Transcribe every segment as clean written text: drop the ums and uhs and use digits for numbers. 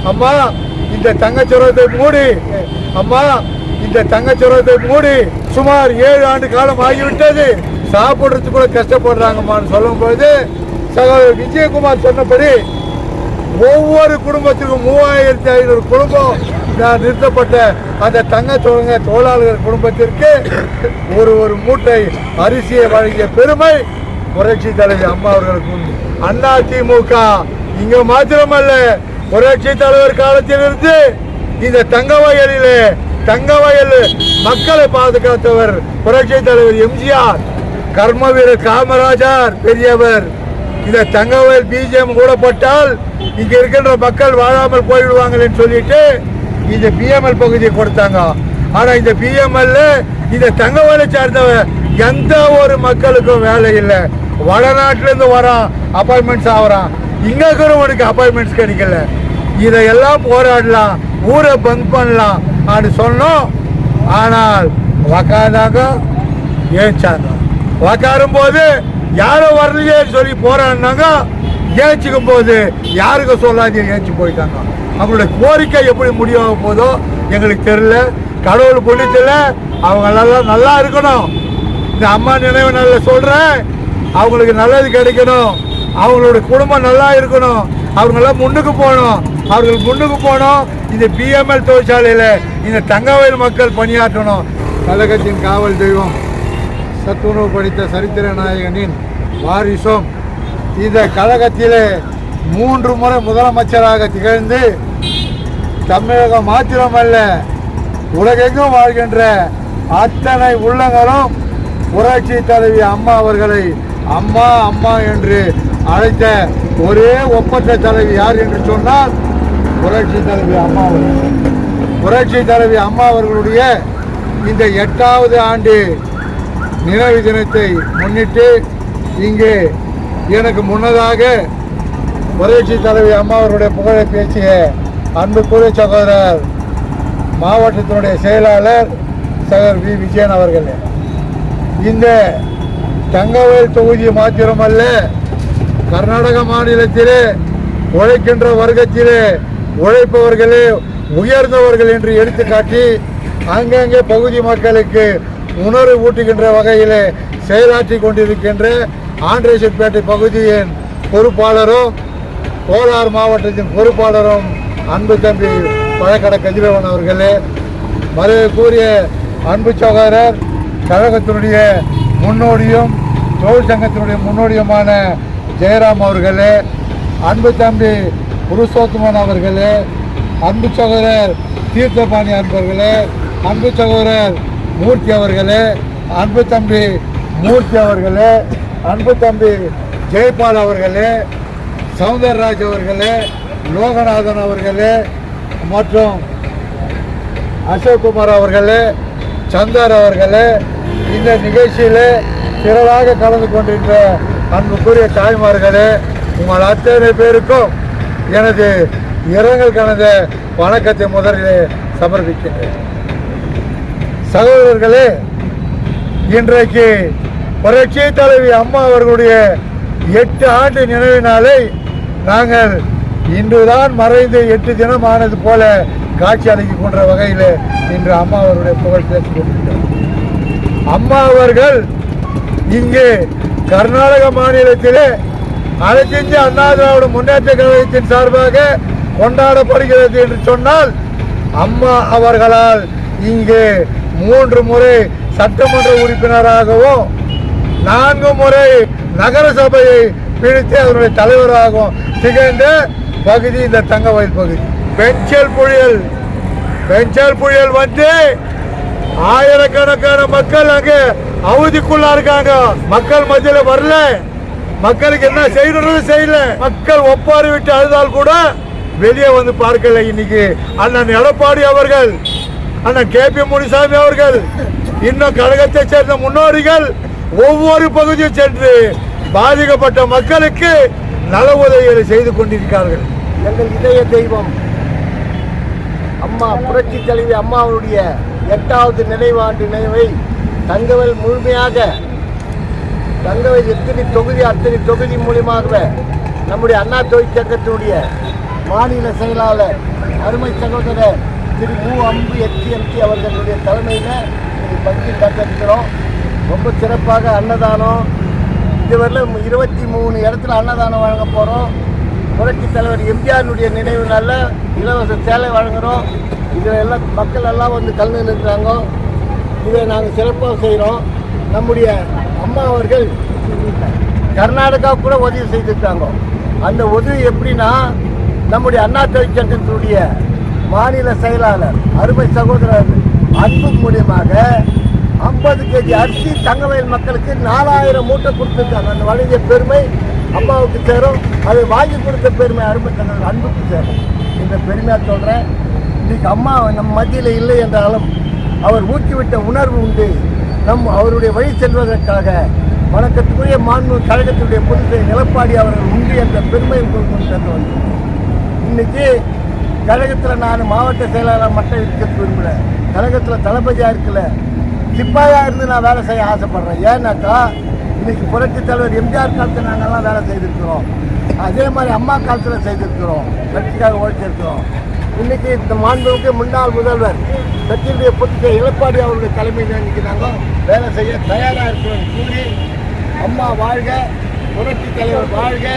அம்மா இந்த தங்கச்சுரத்தை மூடி, அம்மா இந்த தங்கச்சுரத்தை மூடி சுமார் 7 ஆண்டு காலம் ஆகிவிட்டது. சாப்பிடுறதுக்கு கூட கஷ்டப்படுறாங்கம்மான்னு சொல்லும் பொழுது சகோதரர் விஜயகுமார் சொன்னபடி ஒவ்வொரு குடும்பத்திற்கும் 3500 குடும்பம் நிறுத்தப்பட்ட அந்த தங்கச்சுரங்க தொழிலாளர்கள் குடும்பத்திற்கு ஒரு மூட்டை அரிசியை வழங்கிய பெருமை புரட்சி தலைவி அம்மா அவர்களுக்கு உண்டு. அண்ணா திமுக இங்க மாத்திரமல்ல, புரட்சி தலைவர் காலத்திலிருந்து இந்த தங்க வயல் மக்களை பாதுகாத்தவர் புரட்சி தலைவர் எம்ஜிஆர். கர்ம வீரர் காமராஜர் பெரியவர். இந்த தங்க வயல் பிஜிஎம் கூட பட்டால் இங்க இருக்கின்ற மக்கள் வாழாமல் போய்விடுவாங்க சொல்லிட்டு இந்த பிஎம்எல் பகுதியை கொடுத்தாங்க. ஆனா இந்த பிஎம்எல் இந்த தங்க வயலை சார்ந்த எந்த ஒரு மக்களுக்கும் வேலை இல்லை. வடநாட்டுல இருந்து வரான், அப்பாயின்மெண்ட்ஸ் ஆகிறான். இங்க இருக்கிறவனுக்கு அப்பாயின்மெண்ட்ஸ் கிடைக்கல. இதையெல்லாம் போராடலாம், ஊரை பங்க் பண்ணலாம் அப்படின்னு சொன்னோம். ஆனால் உக்காந்தாங்க, ஏச்சாங்க. உக்காரும் போது யாரும் வரலையே சொல்லி போராடினாங்க. ஏச்சுக்கும் போது யாருக்கு சொல்லாதீங்க ஏச்சு போயிட்டாங்க. அவங்களுடைய கோரிக்கை எப்படி முடிவாக போதோ எங்களுக்கு தெரியல. கடவுள் புண்ணியத்தில் அவங்க நல்லா இருக்கணும். இந்த அம்மா நினைவு நல்ல சொல்றேன், அவங்களுக்கு நல்லது கிடைக்கணும். அவங்களோட குடும்பம் நல்லா இருக்கணும். அவங்களாம் முன்னுக்கு போகணும். அவர்கள் முன்னுக்கு போனோம். இந்த பிஎம்எல் தொழிற்சாலையில் இந்த தங்கவயல் மக்கள் பணியாற்றணும். கழகத்தின் காவல் தெய்வம் சத்துணவு படித்த சரித்திர நாயகனின் வாரிசும் இந்த கழகத்திலே 3 முறை முதலமைச்சராக திகழ்ந்து தமிழகம் மாத்திரமல்ல உலகெங்கும் வாழ்கின்ற அத்தனை உள்ளங்களும் புரட்சி தலைவி அம்மா அவர்களை அம்மா அம்மா என்று அழைத்த ஒரே ஒப்பற்ற தலைவி யார் என்று சொன்னால் புரட்சி தலைவி அம்மா அவர்கள். புரட்சி தலைவி அம்மா அவர்களுடைய இந்த 8வது ஆண்டு நினைவு தினத்தை முன்னிட்டு இங்கே எனக்கு முன்னதாக புரட்சி தலைவி அம்மா அவர்களுடைய புகழை பேசிய அன்புக்குரிய சகோதரர் மாவட்டத்தினுடைய செயலாளர் சகோதரர் வி விஜயன் அவர்கள் இந்த தங்கவயல் தொகுதி மாத்திரமல்ல, கர்நாடக மாநிலத்திலே உழைக்கின்ற வர்க்கத்திலே உழைப்பவர்களே உயர்ந்தவர்கள் என்று எடுத்துக்காட்டி அங்கங்கே பகுதி மக்களுக்கு உணர்வு ஊட்டுகின்ற வகையிலே செயலாற்றி கொண்டிருக்கின்ற ஆண்டரேசன்பேட்டை பகுதியின் பொறுப்பாளரும் கோலார் மாவட்டத்தின் பொறுப்பாளரும் அன்பு தம்பி பழக்கடை கதிரவன் அவர்களே, மரியாதைக்குரிய அன்பு சகோதரர் கழகத்தினுடைய முன்னோடியும் தொழிற்சங்கத்தினுடைய முன்னோடியுமான ஜெயராம் அவர்களே, அன்பு தம்பி புருஷோத்தமன் அவர்களே, அன்பு சகோதரர் தீர்த்தபாணி அன்பர்களே, அன்பு சகோதரர் மூர்த்தி அவர்களே, அன்பு தம்பி மூர்த்தி அவர்களே, அன்பு தம்பி ஜெயபால் அவர்களே, சவுந்தரராஜ் அவர்களே, லோகநாதன் அவர்களே மற்றும் அசோக்குமார் அவர்களே, சந்தர் அவர்களே, இந்த நிகழ்ச்சியில் திரளாக கலந்து கொண்டிருக்கிற அன்புக்குரிய தாய்மார்களே, உங்கள் அத்தனை பேருக்கும் எனது இரங்கல் கலந்த வணக்கத்தை முதலிலே சமர்ப்பிக்கின்றேன். சகோதரர்களே, இன்றைக்கு புரட்சி தலைவி அம்மா அவர்களுடைய 8 ஆண்டு நினைவு நாளை நாங்கள் இன்றுதான் மறைந்து 8 தினம் ஆனது போல காட்சி அளிக்க கொண்ட வகையில் இன்று அம்மா அவருடைய புகழ் பேசிக் கொண்டிருக்கிறோம். அம்மா அவர்கள் இங்கே கர்நாடக மாநிலத்திலே அனைத்து அண்ணா திராவிட முன்னேற்ற கழகத்தின் சார்பாக கொண்டாடப்படுகிறது என்று சொன்னால், அம்மா அவர்களால் இங்கே 3 முறை சட்டமன்ற உறுப்பினராகவும் 4 முறை நகர சபையை பிடித்து அதனுடைய தலைவராகவும் திகழ்ந்த பகுதி இந்த தங்கவயல் பகுதி. பெஞ்சல் புயல் வந்து ஆயிரக்கணக்கான மக்கள் அங்கே அவதிக்குள்ளா இருக்காங்க. மக்கள் மத்தியில வரல. மக்களுக்கு என்ன செய்யறது செய்யல. மக்கள் ஒப்பாரி விட்டு அழுதால் கூட வெளியே வந்து பார்க்கல. இன்னைக்கு அண்ணன் எடப்பாடி அவர்கள், அண்ணன் KP முனிசாமி அவர்கள், இன்னும் கழகத்தை சேர்ந்த முன்னோடிகள் ஒவ்வொரு பகுதியும் சென்று பாதிக்கப்பட்ட மக்களுக்கு நல உதவிகளை செய்து கொண்டிருக்கிறார்கள். எங்கள் இதய தெய்வம் அம்மா புரட்சி தலைவி அம்மாவுடைய 8வது நினைவாண்டு நினைவை தங்கவயல் முழுமையாக தங்கவயல் எத்தனை தொகுதி அத்தனை தொகுதி மூலியமாக நம்முடைய அண்ணா தொழிற்சங்கத்தினுடைய மாநில செயலாளர் அருமை சகோதரர் திரு அம்பு HMT அவர்களுடைய தலைமையில் பங்கு கட்டிருக்கிறோம். ரொம்ப சிறப்பாக அன்னதானம் இதுவரையிலும் 23 இடத்துல அன்னதானம் வழங்க போகிறோம். புரட்சித் தலைவர் எம்ஜிஆருடைய நினைவு நாளில் இலவச சேலை வழங்குகிறோம். இதில் எல்லாம் மக்கள் எல்லாம் வந்து கலந்து நிற்கிறாங்க. இதை நாங்கள் சிறப்பாக செய்கிறோம். நம்முடைய அம்மா அவர்கள் கர்நாடகா கூட உதவி செய்திருக்காங்க. அந்த உதவி எப்படின்னா, நம்முடைய அண்ணா தொழிற்சங்கத்தினுடைய மாநில செயலாளர் அருமை சகோதரர் அன்பு மூலியமாக 50 kg அரிசி தங்கவயல் மக்களுக்கு 4000 மூட்டை கொடுத்துருக்காங்க. அந்த வழங்கிய பெருமை அம்மாவுக்கு சேரும். அதை வாங்கி கொடுத்த பெருமை அருமை சகோதரர் அன்புக்கு சேரும். இந்த பெருமையாக சொல்கிறேன். இன்றைக்கு அம்மா நம் மத்தியில் இல்லை என்றாலும் அவர் ஊக்கிவிட்ட உணர்வு உண்டு. அவருடைய வழி செல்வதற்காக வணக்கத்துக்குரிய மாண்பு கழகத்துடைய பொதுச் எடப்பாடி அவர்கள் உண்டு என்ற பெருமை கொண்டு வந்து இன்னைக்கு கழகத்தில் நான் மாவட்ட செயலாளர் மட்டும் இருக்க விரும்பல. கழகத்தில் தளபதியாக இருக்கல, சிப்பாயாக இருந்து நான் வேலை செய்ய ஆசைப்படுறேன். ஏன்னாக்கா இன்னைக்கு புரட்சி தலைவர் எம்ஜிஆர் காலத்தில் நாங்கள்லாம் வேலை செய்திருக்கிறோம். அதே மாதிரி அம்மா காலத்தில் செய்திருக்கிறோம், கட்சிக்காக உழைச்சிருக்கிறோம். இன்னைக்கு இந்த மாண்புக்கு முன்னாள் முதல்வர் கட்சியுடைய பொதுச் எடப்பாடி அவருடைய தலைமையில் இன்னைக்கு நாங்கள் வேலை செய்ய தயாராக இருக்கிறோம். கூறி அம்மா வாழ்க, புரட்சி தலைவர் வாழ்க,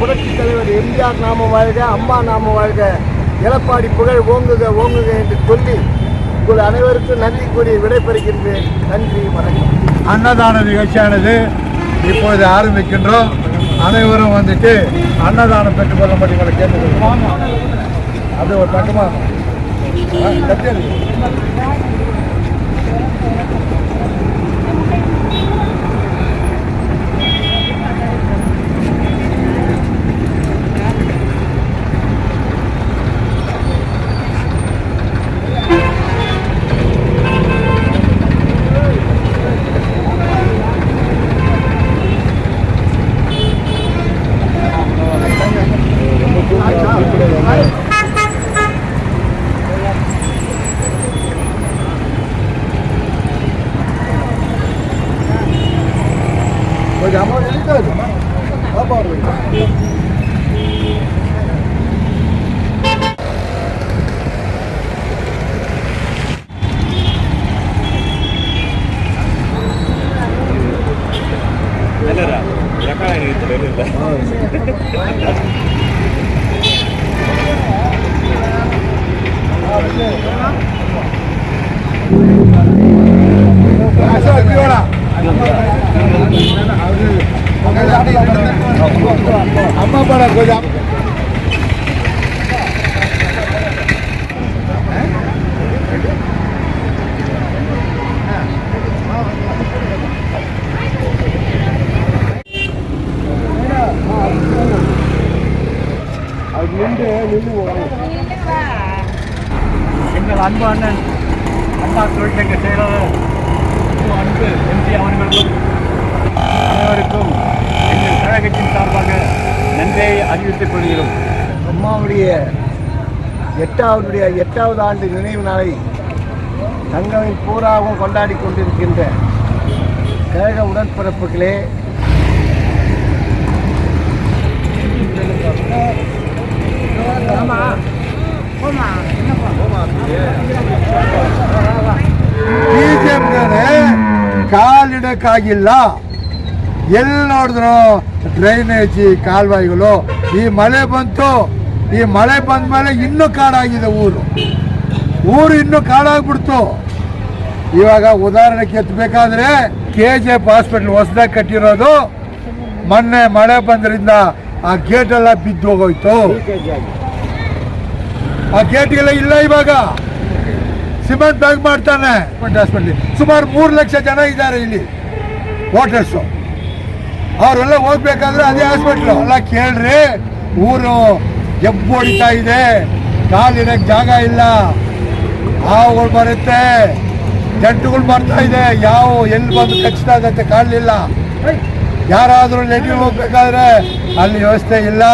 புரட்சி தலைவர் எம்ஜிஆர் நாம வாழ்க, அம்மா நாம வாழ்க, எடப்பாடி புகழ் ஓங்குக ஓங்குக என்று சொல்லி உங்கள் அனைவருக்கும் நன்றி கூறி விடைபெறுகின்றேன். நன்றி, வணக்கம். அன்னதான நிகழ்ச்சியானது இப்பொழுது ஆரம்பிக்கின்றோம். அனைவரும் வந்துட்டு அன்னதானம் பெற்றுக்கொள்ள முடியும் கேட்டுக்கொள்வோம். அது ஒரு பக்கமாக அம்மா படம் கொஞ்சம் எங்கள் அன்பு அண்ணன் அண்ணா தொழிற்சங்க செயலாளர் அன்பு MT அவர்களுக்கும் அனைவருக்கும் எங்கள் கழகத்தின் சார்பாக நன்றியை அறிவித்துக் கொள்கிறோம். அம்மாவுடைய 8வது ஆண்டு நினைவு நாளை தங்கமின் பூராவும் கொண்டாடி கொண்டிருக்கின்ற கழக உடன்பிறப்புகளே, ಬಿಜೆಪಿಗೆ ಕಾಲಿಡಕ್ಕಾಗಿಲ್ಲ. ಎಲ್ಲಿ ನೋಡಿದ್ರು ಡ್ರೈನೇಜಿ ಕಾಲುವೆಗಳು. ಈ ಮಳೆ ಬಂತು, ಈ ಮಳೆ ಬಂದ ಮೇಲೆ ಇನ್ನೂ ಕಾಡಾಗಿದೆ ಊರು ಇನ್ನೂ ಕಾಡಾಗ್ಬಿಡ್ತು. ಇವಾಗ ಉದಾಹರಣೆಗೆ ಎತ್ತಬೇಕಾದ್ರೆ KGF ಹಾಸ್ಪಿಟಲ್ ಹೊಸದಾಗಿ ಕಟ್ಟಿರೋದು, ಮೊನ್ನೆ ಮಳೆ ಬಂದ್ರಿಂದ ಆ ಗೇಟ್ ಎಲ್ಲ ಬಿದ್ದು ಹೋಗೋಯ್ತು. ಆ ಗೇಟ್ಗೆಲ್ಲ ಇಲ್ಲ. ಇವಾಗ ಸಿಮೆಂಟ್ ಬ್ಯಾಗ್ ಮಾಡ್ತಾನೆ ಹಾಸ್ಪಿಟ್ಲ್. ಸುಮಾರು 3 ಲಕ್ಷ ಜನ ಇದ್ದಾರೆ ಇಲ್ಲಿ ವೋಟರ್ಸು. ಅವರೆಲ್ಲ ಹೋಗ್ಬೇಕಾದ್ರೆ ಅದೇ ಹಾಸ್ಪಿಟ್ಲು. ಎಲ್ಲ ಕೇಳ್ರಿ, ಊರು ಎಬ್ಬು ಹೊಡಿತಾ ಇದೆ, ಕಾಲಿಡಕ್ಕೆ ಜಾಗ ಇಲ್ಲ, ಹಾವುಗಳು ಬರುತ್ತೆ, ಜಂಟುಗಳು ಬರ್ತಾ ಇದೆ, ಯಾವ ಎಲ್ಲಿ ಬಂದು ಕಚ್ತಾ ಇದ್ದತ್ತೆ ಕಾಣಲಿಲ್ಲ. ಯಾರಾದರೂ ಲೆಟ್ರಿನ್ ಹೋಗ್ಬೇಕಾದ್ರೆ ಅಲ್ಲಿ ವ್ಯವಸ್ಥೆ ಇಲ್ಲ,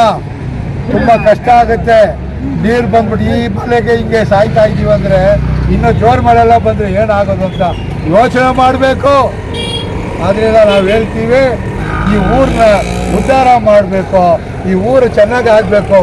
ತುಂಬ ಕಷ್ಟ ಆಗುತ್ತೆ. ನೀರು ಬಂದ್ಬಿಟ್ಟು ಈ ಮಳೆಗೆ ಹಿಂಗೆ ಸಾಯ್ತಾ ಇದ್ದೀವಿ ಅಂದರೆ ಇನ್ನೂ ಜೋರು ಮಳೆಲ್ಲ ಬಂದರೆ ಏನಾಗೋದು ಅಂತ ಯೋಚನೆ ಮಾಡಬೇಕು. ಆದ್ದರಿಂದ ನಾವು ಹೇಳ್ತೀವಿ, ಈ ಊರನ್ನ ಉದ್ಧಾರ ಮಾಡಬೇಕು, ಈ ಊರು ಚೆನ್ನಾಗಿ ಆಗಬೇಕು.